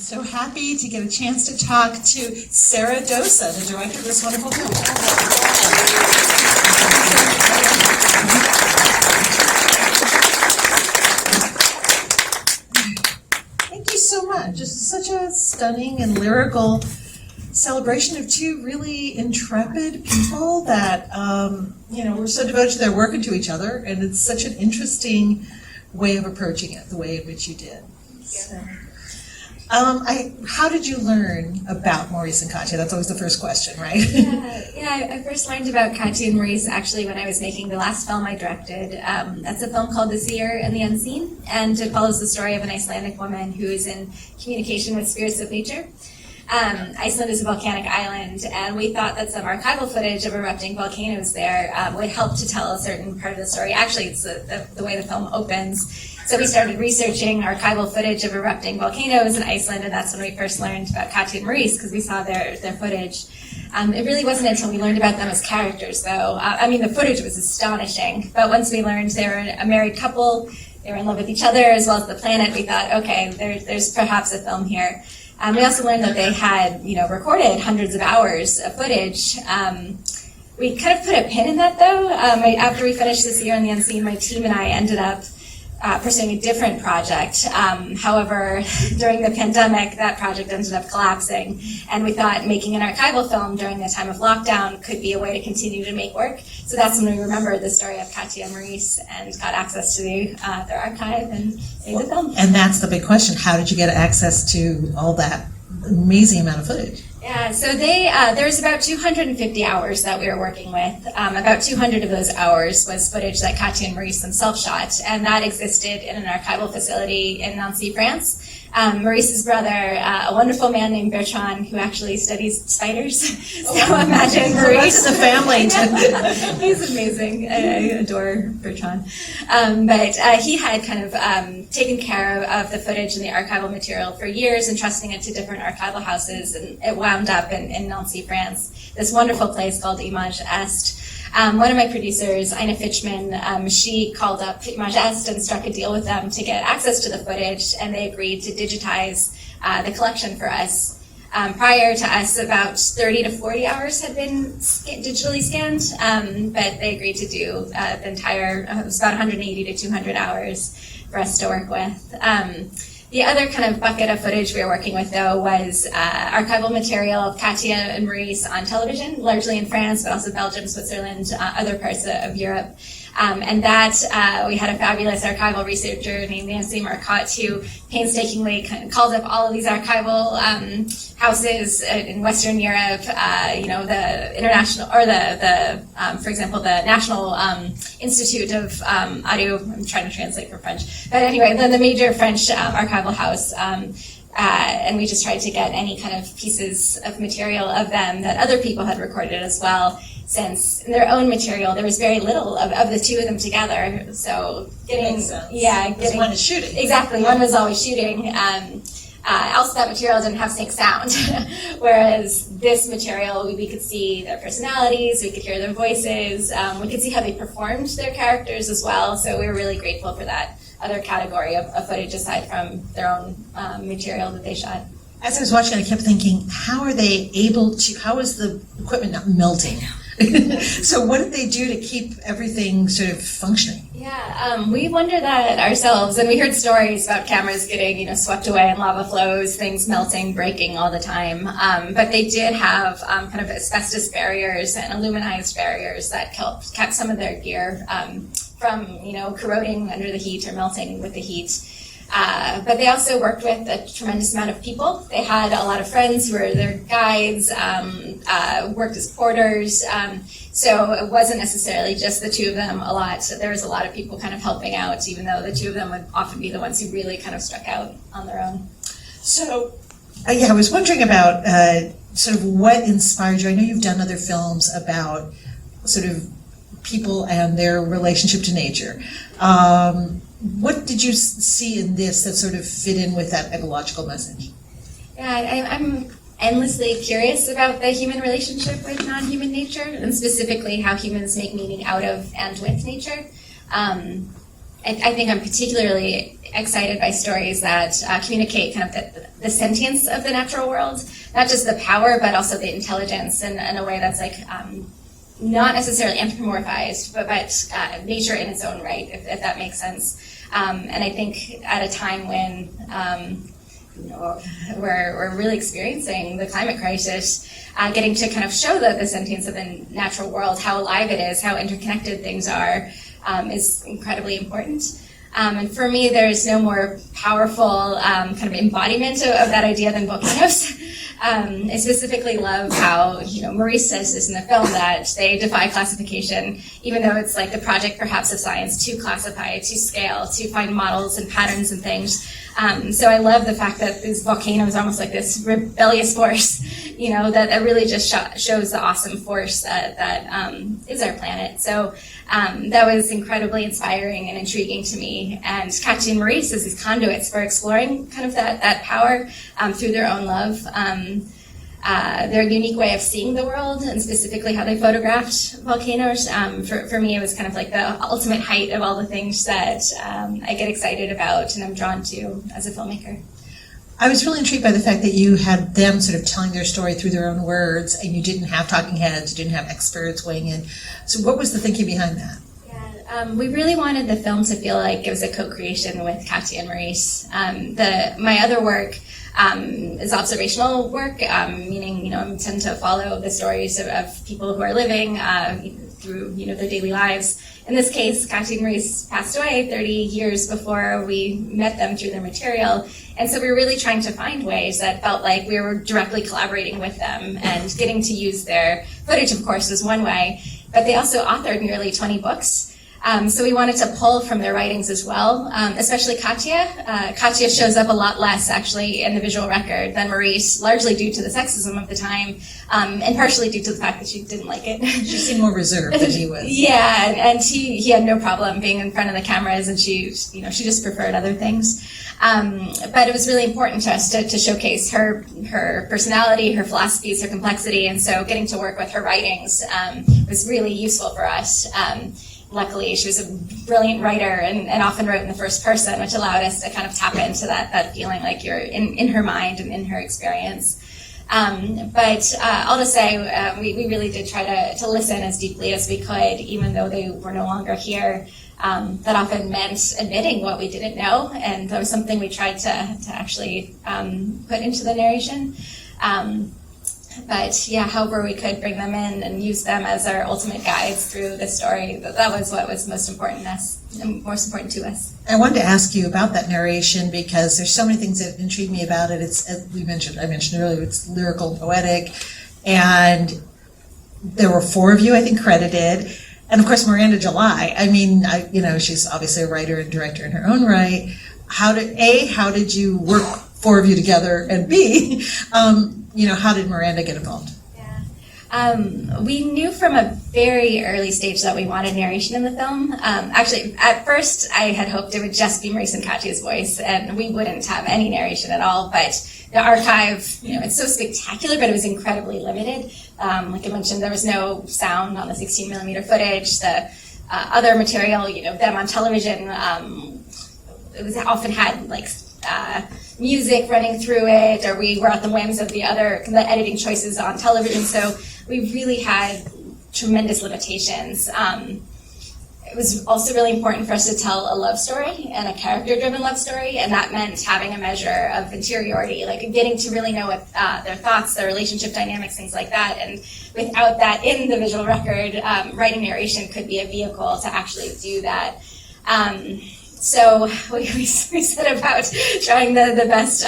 So happy to get a chance to talk to Sara Dosa, the director of this wonderful film. Thank you so much. Just such a stunning and lyrical celebration of two really intrepid people that, were so devoted to their work and to each other, and it's such an interesting way of approaching it, the way in which you did. So, how did you learn about Maurice and Katia? That's always the first question, right? I first learned about Katia and Maurice actually when I was making the last film I directed. That's a film called The Seer and the Unseen, and it follows the story of an Icelandic woman who is in communication with spirits of nature. Iceland is a volcanic island, and we thought that some archival footage of erupting volcanoes there would help to tell a certain part of the story. Actually, it's the way the film opens. So we started researching archival footage of erupting volcanoes in Iceland, and that's when we first learned about Katia and Maurice, because we saw their footage. It really wasn't until we learned about them as characters, though. The footage was astonishing, but once we learned they were a married couple, they were in love with each other as well as the planet, we thought, okay, there's perhaps a film here. We also learned that they had, recorded hundreds of hours of footage. We kind of put a pin in that, though. After we finished The Seer and the Unseen, my team and I ended up pursuing a different project. However, during the pandemic, that project ended up collapsing, and we thought making an archival film during the time of lockdown could be a way to continue to make work. So that's when we remembered the story of Katia and Maurice and got access to their archive and made the film. And that's the big question. How did you get access to all that amazing amount of footage? Yeah, so there's about 250 hours that we were working with. About 200 of those hours was footage that Katia and Maurice themselves shot, and that existed in an archival facility in Nancy, France. Maurice's brother, a wonderful man named Bertrand, who actually studies spiders. So imagine Maurice. The family. He's amazing. I adore Bertrand. But he had kind of taken care of the footage and the archival material for years, entrusting it to different archival houses, and it wound up in Nancy, France, this wonderful place called Image Est. One of my producers, Ina Fitchman, she called up Image Est and struck a deal with them to get access to the footage, and they agreed to digitize the collection for us. Prior to us, about 30 to 40 hours had been digitally scanned, but they agreed to do the entire, it was about 180 to 200 hours for us to work with. The other kind of bucket of footage we were working with, though, was archival material of Katia and Maurice on television, largely in France, but also Belgium, Switzerland, other parts of Europe. And that we had a fabulous archival researcher named Nancy Marcotte who painstakingly kind of called up all of these archival houses in Western Europe, the international, or for example, the National Institute of Audio, I'm trying to translate for French, but anyway, the major French archival house, and we just tried to get any kind of pieces of material of them that other people had recorded as well, since in their own material there was very little of the two of them together. So because one is shooting. Exactly, one was always shooting. Also, that material didn't have sync sound, whereas this material, we could see their personalities, we could hear their voices, we could see how they performed their characters as well, so we were really grateful for that other category of footage aside from their own material that they shot. As I was watching, I kept thinking, how is the equipment not melting? So what did they do to keep everything sort of functioning? Yeah, we wondered that ourselves, and we heard stories about cameras getting, swept away in lava flows, things melting, breaking all the time. But they did have kind of asbestos barriers and aluminized barriers that kept some of their gear from, corroding under the heat or melting with the heat. But they also worked with a tremendous amount of people. They had a lot of friends who were their guides, worked as porters. So it wasn't necessarily just the two of them a lot. So there was a lot of people kind of helping out, even though the two of them would often be the ones who really kind of struck out on their own. So, I was wondering about sort of what inspired you. I know you've done other films about sort of people and their relationship to nature. What did you see in this that sort of fit in with that ecological message? Yeah, I'm endlessly curious about the human relationship with non-human nature, and specifically how humans make meaning out of and with nature. I think I'm particularly excited by stories that communicate kind of the sentience of the natural world, not just the power, but also the intelligence in a way that's like not necessarily anthropomorphized, but nature in its own right, if that makes sense. And I think at a time when we're really experiencing the climate crisis, getting to kind of show the sentience of the natural world, how alive it is, how interconnected things are, is incredibly important. And for me, there's no more powerful kind of embodiment of that idea than volcanoes. I specifically love how, Maurice says this in the film, that they defy classification, even though it's like the project perhaps of science to classify, to scale, to find models and patterns and things. So I love the fact that this volcano is almost like this rebellious force, that really just shows the awesome force that is our planet. So that was incredibly inspiring and intriguing to me. And Katia and Maurice as these conduits for exploring kind of that power through their own love. Their unique way of seeing the world, and specifically how they photographed volcanoes. For me, it was kind of like the ultimate height of all the things that I get excited about and I'm drawn to as a filmmaker. I was really intrigued by the fact that you had them sort of telling their story through their own words, and you didn't have talking heads, you didn't have experts weighing in. So what was the thinking behind that? We really wanted the film to feel like it was a co-creation with Katia and Maurice. My other work is observational work, meaning I tend to follow the stories of people who are living through their daily lives. In this case, Katia and Maurice passed away 30 years before we met them through their material, and so we were really trying to find ways that felt like we were directly collaborating with them, and getting to use their footage, of course, was one way, but they also authored nearly 20 books. So we wanted to pull from their writings as well, especially Katia. Katia shows up a lot less, actually, in the visual record than Maurice, largely due to the sexism of the time, and partially due to the fact that she didn't like it. She seemed more reserved than he was. Yeah, and he had no problem being in front of the cameras, and she just preferred other things. But it was really important to us to showcase her personality, her philosophies, her complexity, and so getting to work with her writings was really useful for us. Luckily, she was a brilliant writer and often wrote in the first person, which allowed us to kind of tap into that feeling like you're in her mind and in her experience. But I'll just say we really did try to listen as deeply as we could, even though they were no longer here. That often meant admitting what we didn't know, and that was something we tried to actually put into the narration. But yeah, however we could bring them in and use them as our ultimate guides through the story. That was what was most important to us. I wanted to ask you about that narration because there's so many things that intrigue me about it. It's, as I mentioned earlier, it's lyrical and poetic, and there were 4 of you, I think, credited, and of course Miranda July. I mean, she's obviously a writer and director in her own right. How did you work 4 of you together, and B, how did Miranda get involved? We knew from a very early stage that we wanted narration in the film. Actually, at first, I had hoped it would just be Maurice and Katia's voice, and we wouldn't have any narration at all. But the archive, it's so spectacular, but it was incredibly limited. Like I mentioned, there was no sound on the 16 millimeter footage. The other material, them on television, it was often had music running through it, or we were at the whims of the editing choices on television, so we really had tremendous limitations. It was also really important for us to tell a love story and a character-driven love story, and that meant having a measure of interiority, like getting to really know what their thoughts, their relationship dynamics, things like that, and without that in the visual record, writing narration could be a vehicle to actually do that. So we set about trying the best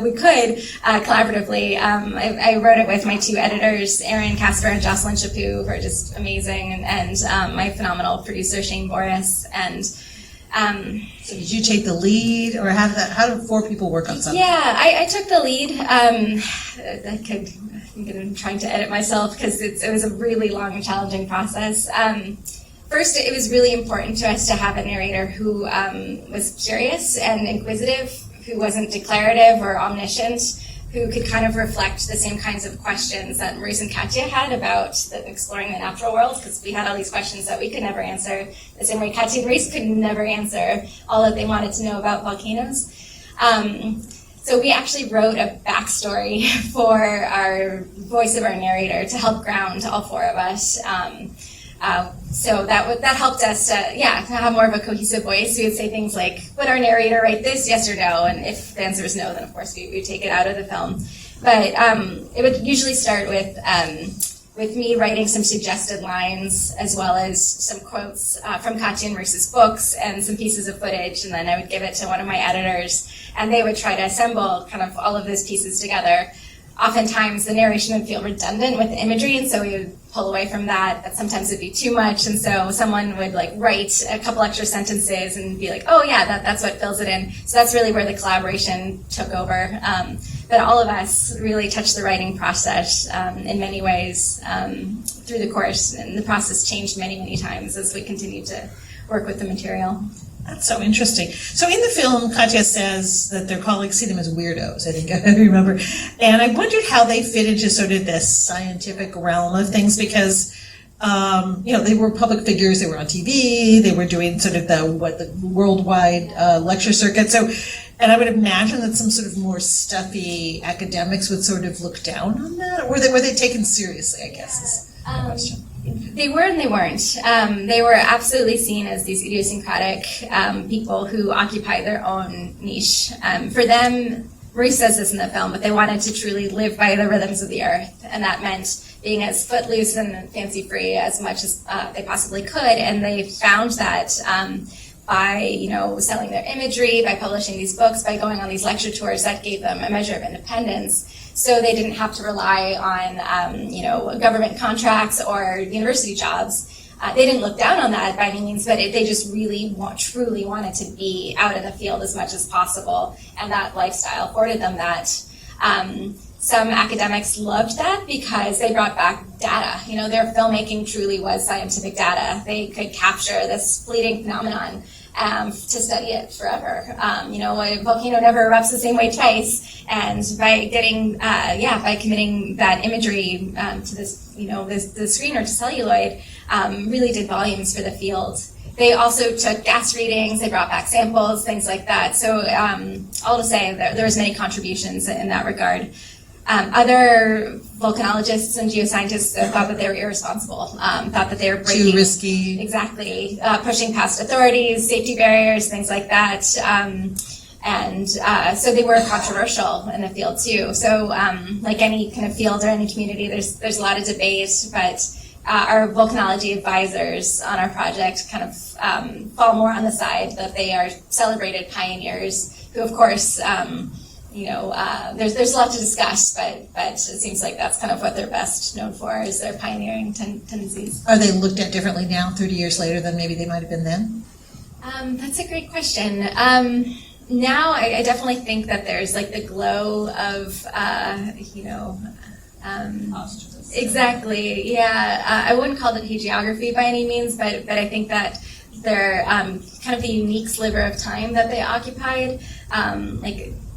we could collaboratively. I wrote it with my 2 editors, Erin Casper and Jocelyn Chaput, who are just amazing, and my phenomenal producer, Shane Boris. And so did you take the lead, or how did 4 people work on something? Yeah, I took the lead. I'm trying to edit myself because it was a really long and challenging process. First, it was really important to us to have a narrator who was curious and inquisitive, who wasn't declarative or omniscient, who could kind of reflect the same kinds of questions that Maurice and Katia had about exploring the natural world, because we had all these questions that we could never answer, the same way Katia and Maurice could never answer all that they wanted to know about volcanoes. So we actually wrote a backstory for our voice of our narrator to help ground all four of us. So that helped us to have more of a cohesive voice. We would say things like, would our narrator write this, yes or no? And if the answer is no, then of course we would take it out of the film. But it would usually start with me writing some suggested lines, as well as some quotes from Katia and Maurice's books and some pieces of footage, and then I would give it to one of my editors, and they would try to assemble kind of all of those pieces together. Oftentimes the narration would feel redundant with the imagery, and so we would pull away from that, but sometimes it'd be too much, and so someone would like write a couple extra sentences and be like, oh yeah, that's what fills it in. So that's really where the collaboration took over. But all of us really touched the writing process in many ways through the course, and the process changed many, many times as we continued to work with the material. That's so interesting. So in the film, Katia says that their colleagues see them as weirdos, I think I remember. And I wondered how they fit into sort of this scientific realm of things, because they were public figures, they were on TV, they were doing sort of the worldwide lecture circuit. So, and I would imagine that some sort of more stuffy academics would sort of look down on that, or were they taken seriously, I guess, is the question. They were and they weren't. They were absolutely seen as these idiosyncratic people who occupy their own niche. For them, Maurice says this in the film, but they wanted to truly live by the rhythms of the earth, and that meant being as footloose and fancy-free as much as they possibly could, and they found that by selling their imagery, by publishing these books, by going on these lecture tours, that gave them a measure of independence. So they didn't have to rely on government contracts or university jobs. They didn't look down on that by any means, but they just really truly wanted to be out in the field as much as possible, and that lifestyle afforded them that. Some academics loved that because they brought back data. Their filmmaking truly was scientific data. They could capture this fleeting phenomenon to study it forever. A volcano never erupts the same way twice, and by getting, by committing that imagery to this, the screen or to celluloid, really did volumes for the field. They also took gas readings, they brought back samples, things like that. So all to say, there was many contributions in that regard. Other volcanologists and geoscientists thought that they were irresponsible, thought that they were breaking... Too risky. Exactly. Pushing past authorities, safety barriers, things like that. So they were controversial in the field too. So like any kind of field or any community, there's a lot of debate, but our volcanology advisors on our project kind of fall more on the side that they are celebrated pioneers who, of course, there's a lot to discuss, but it seems like that's kind of what they're best known for, is their pioneering tendencies. Are they looked at differently now, 30 years later, than maybe they might have been then? That's a great question. Now I definitely think that there's like the glow of, exactly, yeah. I wouldn't call it hagiography by any means, but I think that they're kind of the unique sliver of time that they occupied.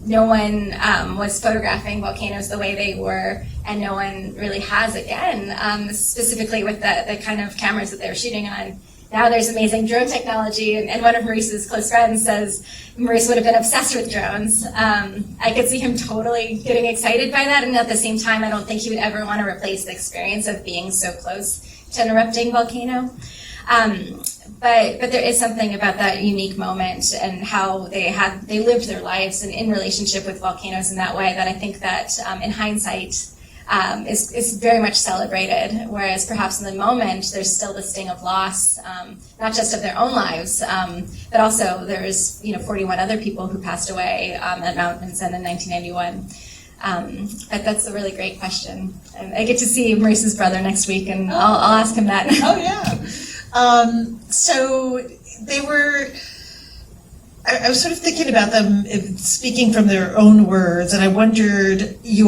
No one was photographing volcanoes the way they were, and no one really has again, specifically with the kind of cameras that they were shooting on. Now there's amazing drone technology, and one of Maurice's close friends says Maurice would have been obsessed with drones. I could see him totally getting excited by that, and at the same time, I don't think he would ever want to replace the experience of being so close to an erupting volcano. But there is something about that unique moment and how they lived their lives in relationship with volcanoes in that way that I think that in hindsight is very much celebrated, whereas perhaps in the moment there's still the sting of loss, not just of their own lives, but also there was 41 other people who passed away at Mount Vinson in 1991. But that's a really great question. And I get to see Maurice's brother next week, and I'll ask him that. Oh yeah. So they were, I was sort of thinking about them speaking from their own words, and I wondered, you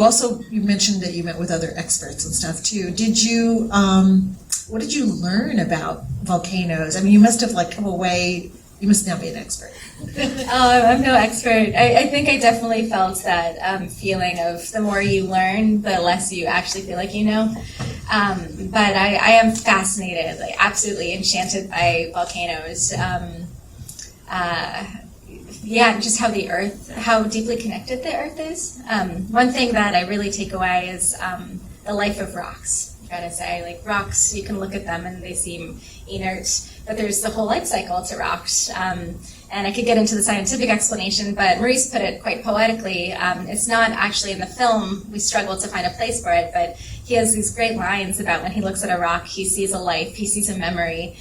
mentioned that you met with other experts and stuff too. Did you, what did you learn about volcanoes? I mean, you must have come away You must now be an expert. I'm no expert. I think I definitely felt that feeling of the more you learn, the less you actually feel like you know. But I am fascinated, like absolutely enchanted by volcanoes. Just how deeply connected the Earth is. One thing that I really take away is the life of rocks. I gotta say, like rocks, you can look at them and they seem inert, but there's the whole life cycle to rocks. And I could get into the scientific explanation, but Maurice put it quite poetically. It's not actually in the film. We struggled to find a place for it, but he has these great lines about when he looks at a rock, he sees a life, he sees a memory,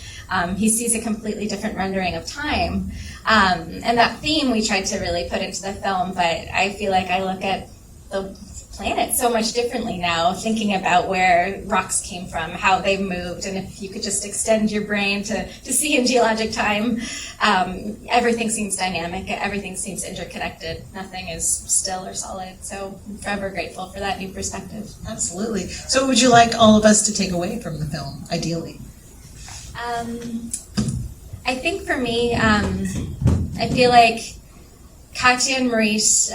he sees a completely different rendering of time. And that theme we tried to really put into the film, but I feel like I look at the planet so much differently now, thinking about where rocks came from, how they moved, and if you could just extend your brain to see in geologic time, everything seems dynamic, everything seems interconnected, nothing is still or solid. So I'm forever grateful for that new perspective. Absolutely. So what would you like all of us to take away from the film, ideally? I think for me, I feel like Katia and Maurice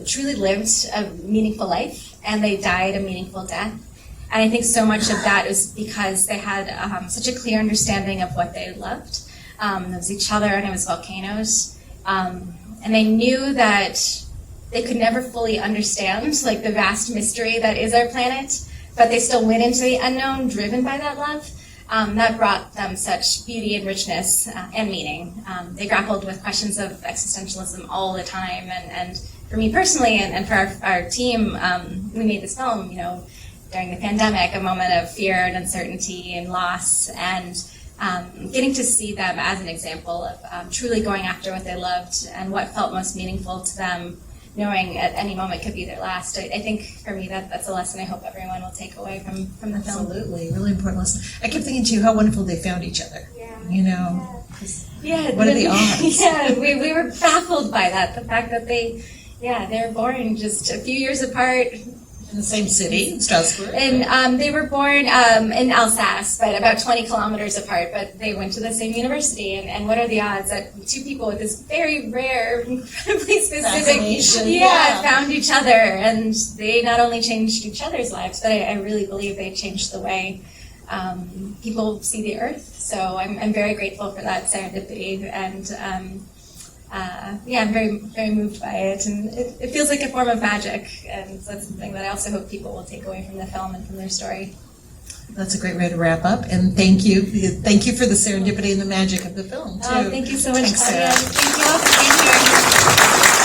truly lived a meaningful life, and they died a meaningful death. And I think so much of that was because they had such a clear understanding of what they loved. It was each other, and it was volcanoes. And they knew that they could never fully understand like the vast mystery that is our planet, but they still went into the unknown, driven by that love. That brought them such beauty and richness and meaning. They grappled with questions of existentialism all the time, and for me personally, and for our team, we made this film, during the pandemic, a moment of fear and uncertainty and loss, and getting to see them as an example of truly going after what they loved and what felt most meaningful to them, knowing at any moment could be their last. I think for me that's a lesson I hope everyone will take away from the film. Absolutely, really important lesson. I kept thinking too how wonderful they found each other. Yeah. What are the odds? Yeah, we were baffled by that. The fact that they're born just a few years apart. In the same city, in Strasbourg. And they were born in Alsace, but about 20 kilometers apart, but they went to the same university. And what are the odds that two people with this very rare, incredibly specific, found each other, and they not only changed each other's lives, but I really believe they changed the way people see the Earth. So I'm very grateful for that serendipity, and I'm very, very moved by it, and it feels like a form of magic, and that's something that I also hope people will take away from the film and from their story. That's a great way to wrap up, and thank you for the serendipity and the magic of the film, too. Oh, thank you so much, Thanks, Katia. Sarah. Thank you all for being here.